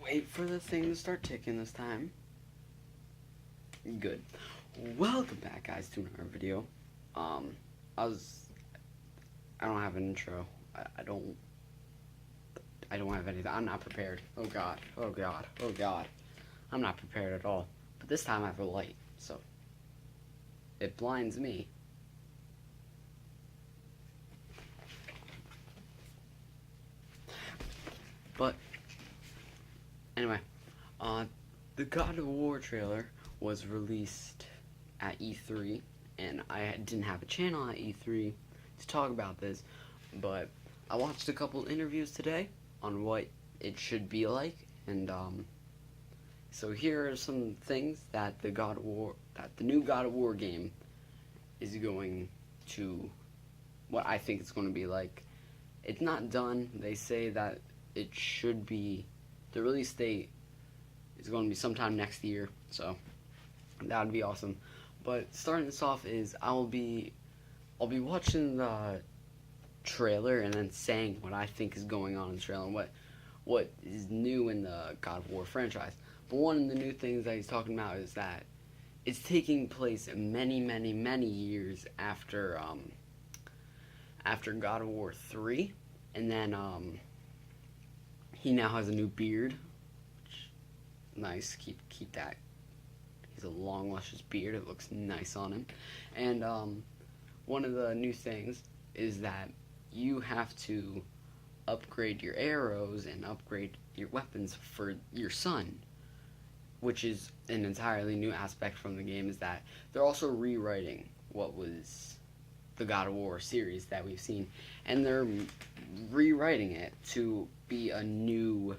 wait for the thing to start ticking this time. Good. Welcome back, guys, to another video. I don't have an intro. I don't have anything. I'm not prepared. Oh god. Oh god. Oh god. I'm not prepared at all. But this time I have a light, so it blinds me. But anyway, the God of War trailer was released at E3, and I didn't have a channel at E3 to talk about this, but I watched a couple interviews today on what it should be like, and so here are some things that the new God of War game is going to, what I think it's going to be like. It's not done. They say that it should be, the release date is going to be sometime next year, so that would be awesome. But starting this off is I'll be watching the trailer and then saying what I think is going on in the trailer and what is new in the God of War franchise. But one of the new things that he's talking about is that it's taking place many years after God of War 3, and then he now has a new beard, which nice. Keep that. He's a long, luscious beard. It looks nice on him. And one of the new things is that you have to upgrade your arrows and upgrade your weapons for your son, which is an entirely new aspect from the game. Is that they're also rewriting what was the God of War series that we've seen, and they're rewriting it to be a new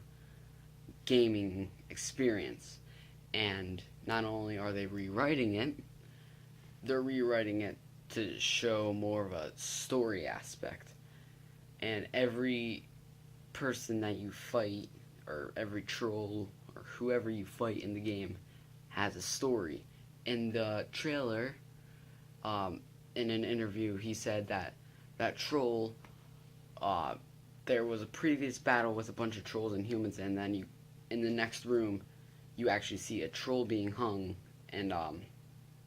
gaming experience. And not only are they rewriting it, they're rewriting it to show more of a story aspect. And every person that you fight, or every troll, or whoever you fight in the game, has a story. In the trailer, in an interview, he said that troll, there was a previous battle with a bunch of trolls and humans, and then you, in the next room, you actually see a troll being hung, and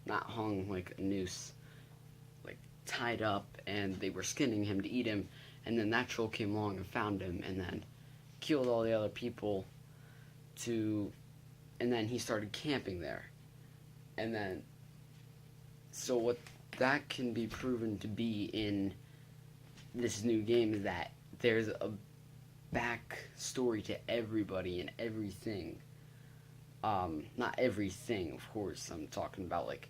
not hung like a noose, like tied up, and they were skinning him to eat him, and then that troll came along and found him, and then killed all the other people, and then he started camping there. And then, so what that can be proven to be in this new game is that there's a back story to everybody and everything. Not everything, of course. I'm talking about, like,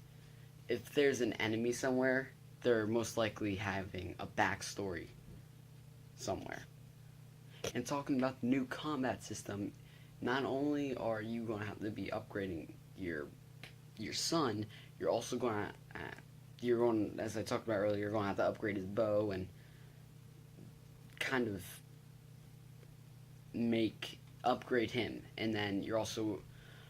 if there's an enemy somewhere, they're most likely having a backstory somewhere. And talking about the new combat system, not only are you going to have to be upgrading your son, you're also going to, as I talked about earlier, you're going to have to upgrade his bow and kind of upgrade him. And then you're also,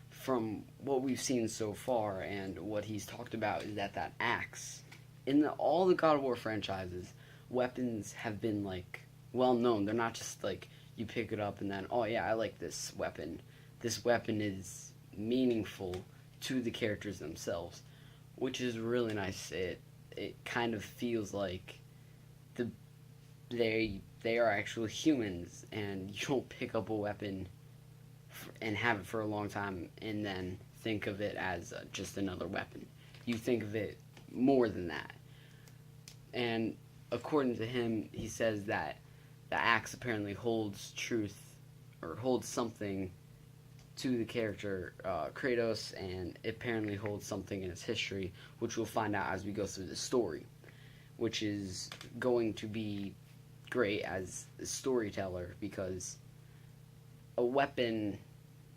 from what we've seen so far and what he's talked about, is that axe, in all the God of War franchises, weapons have been, like, well known. They're not just like you pick it up and then, oh yeah, I like this weapon. This weapon is meaningful to the characters themselves, which is really nice. It kind of feels like they are actual humans, and you don't pick up a weapon and have it for a long time and then think of it as just another weapon. You think of it more than that. And according to him, he says that the axe apparently holds truth, or holds something to the character Kratos, and it apparently holds something in its history, which we'll find out as we go through the story, which is going to be great as a storyteller, because a weapon,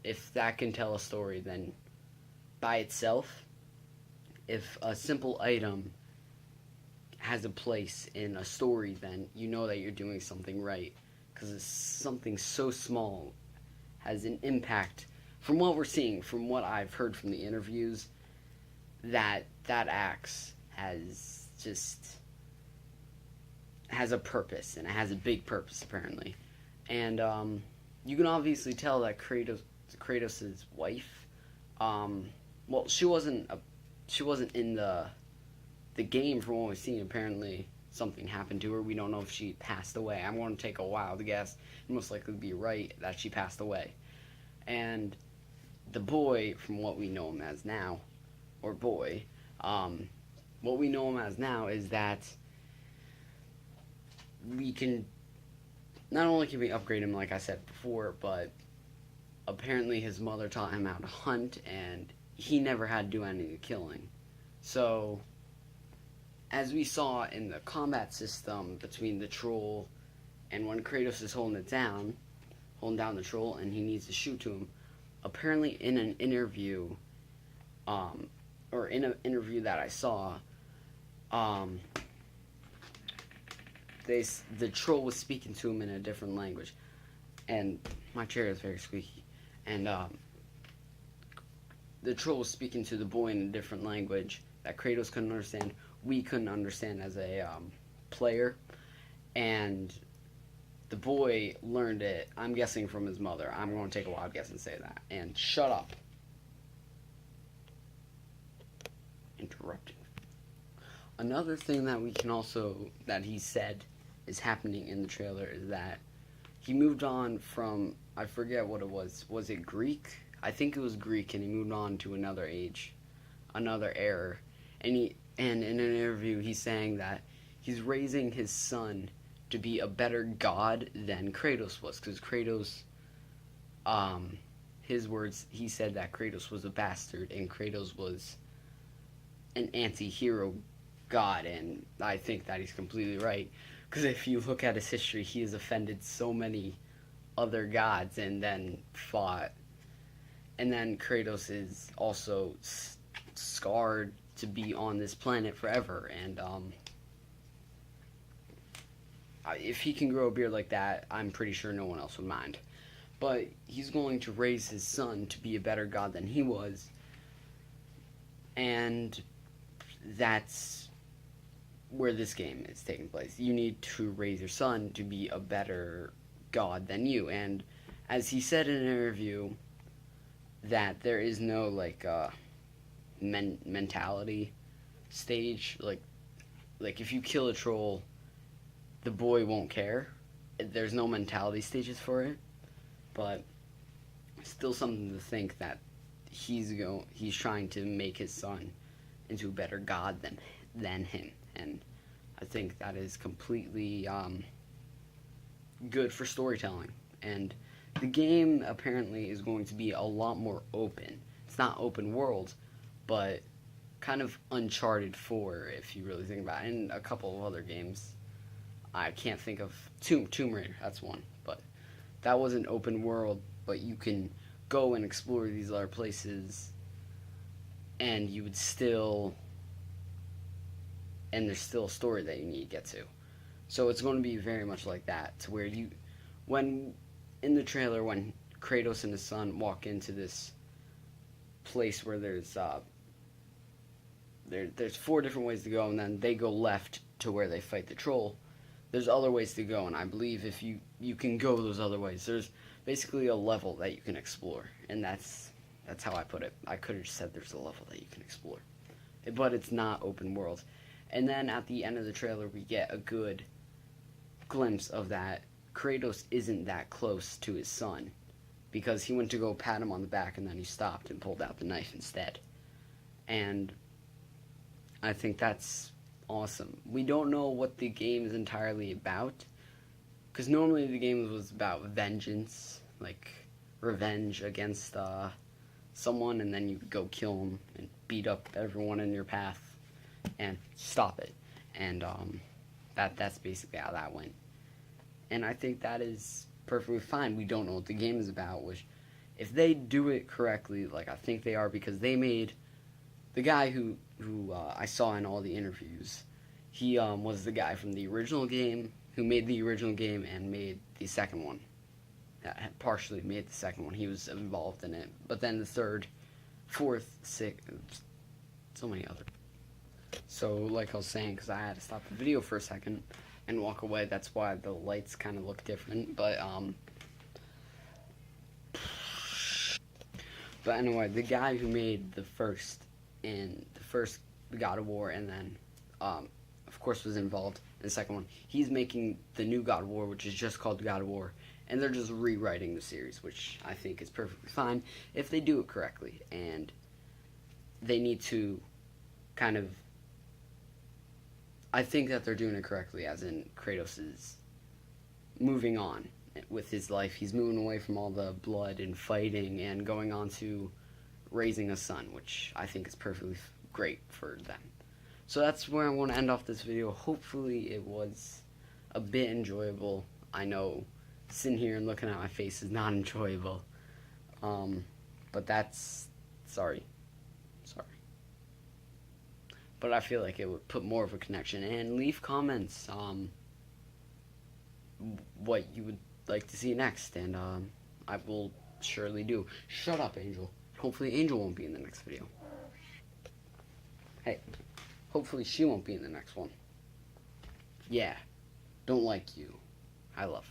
if that can tell a story, then by itself, if a simple item has a place in a story, then you know that you're doing something right, because it's something so small has an impact. From what we're seeing, from what I've heard from the interviews, that axe has a purpose, and it has a big purpose apparently. And you can obviously tell that Kratos Kratos' wife. Well, she wasn't in the game from what we've seen. Apparently, something happened to her. We don't know if she passed away. I'm going to take a wild guess. Most likely be right that she passed away. And the boy, from what we know him as now, or boy, what we know him as now is that we can not only can we upgrade him like I said before, but apparently his mother taught him how to hunt, and he never had to do any of the killing. So, as we saw in the combat system between the troll and when Kratos is holding down the troll, and he needs to shoot to him, apparently in an interview, or in an interview that I saw, the troll was speaking to him in a different language, and my chair is very squeaky, and the troll was speaking to the boy in a different language that Kratos couldn't understand, we couldn't understand as a player, and the boy learned it, I'm guessing, from his mother. I'm going to take a wild guess and say that. And shut up. Interrupting. Another thing that we can also, that he said is happening in the trailer is that he moved on from, I forget what it was. Was it Greek? I think it was Greek, and he moved on to another age, another era. And in an interview, he's saying that he's raising his son to be a better god than Kratos was, because Kratos, his words, he said that Kratos was a bastard and Kratos was an anti-hero god, and I think that he's completely right, because if you look at his history, he has offended so many other gods and then fought, and then Kratos is also scarred to be on this planet forever, and if he can grow a beard like that, I'm pretty sure no one else would mind. But he's going to raise his son to be a better god than he was. And that's where this game is taking place. You need to raise your son to be a better god than you. And as he said in an interview, that there is no, like, mentality stage. Like if you kill a troll, the boy won't care. There's no mentality stages for it, but still something to think that he's trying to make his son into a better god than him, and I think that is completely good for storytelling. And the game apparently is going to be a lot more open. It's not open world, but kind of Uncharted 4, if you really think about it, and a couple of other games. I can't think of Tomb Raider, that's one, but that wasn't open world, but you can go and explore these other places, and you would still, and there's still a story that you need to get to. So it's going to be very much like that, to where when in the trailer, when Kratos and his son walk into this place where there's 4 different ways to go, and then they go left to where they fight the troll. There's other ways to go, and I believe if you can go those other ways, there's basically a level that you can explore, and that's how I put it. I could have just said there's a level that you can explore, but it's not open world. And then at the end of the trailer, we get a good glimpse of that Kratos isn't that close to his son, because he went to go pat him on the back, and then he stopped and pulled out the knife instead. And I think that's awesome. We don't know what the game is entirely about, because normally the game was about vengeance, like revenge against someone, and then you go kill them and beat up everyone in your path and stop it. And that's basically how that went. And I think that is perfectly fine. We don't know what the game is about, which, if they do it correctly, like I think they are, because they made the guy who I saw in all the interviews, he was the guy from the original game, who made the original game and made the second one. Partially made the second one. He was involved in it. But then the third, fourth, sixth, so many other. So, like I was saying, because I had to stop the video for a second and walk away, that's why the lights kind of look different. But, But anyway, the guy who made the first God of War, and then of course was involved in the second one, he's making the new God of War, which is just called God of War, and they're just rewriting the series, which I think is perfectly fine if they do it correctly. And they need to kind of, I think that they're doing it correctly, as in Kratos is moving on with his life. He's moving away from all the blood and fighting and going on to raising a son, which I think is perfectly great for them. So that's where I want to end off this video. Hopefully it was a bit enjoyable. I know sitting here and looking at my face is not enjoyable. But that's, sorry. But I feel like it would put more of a connection. And leave comments what you would like to see next, and I will surely do. Shut up, Angel. Hopefully Angel won't be in the next video. Hey, hopefully she won't be in the next one. Yeah, don't like you. I love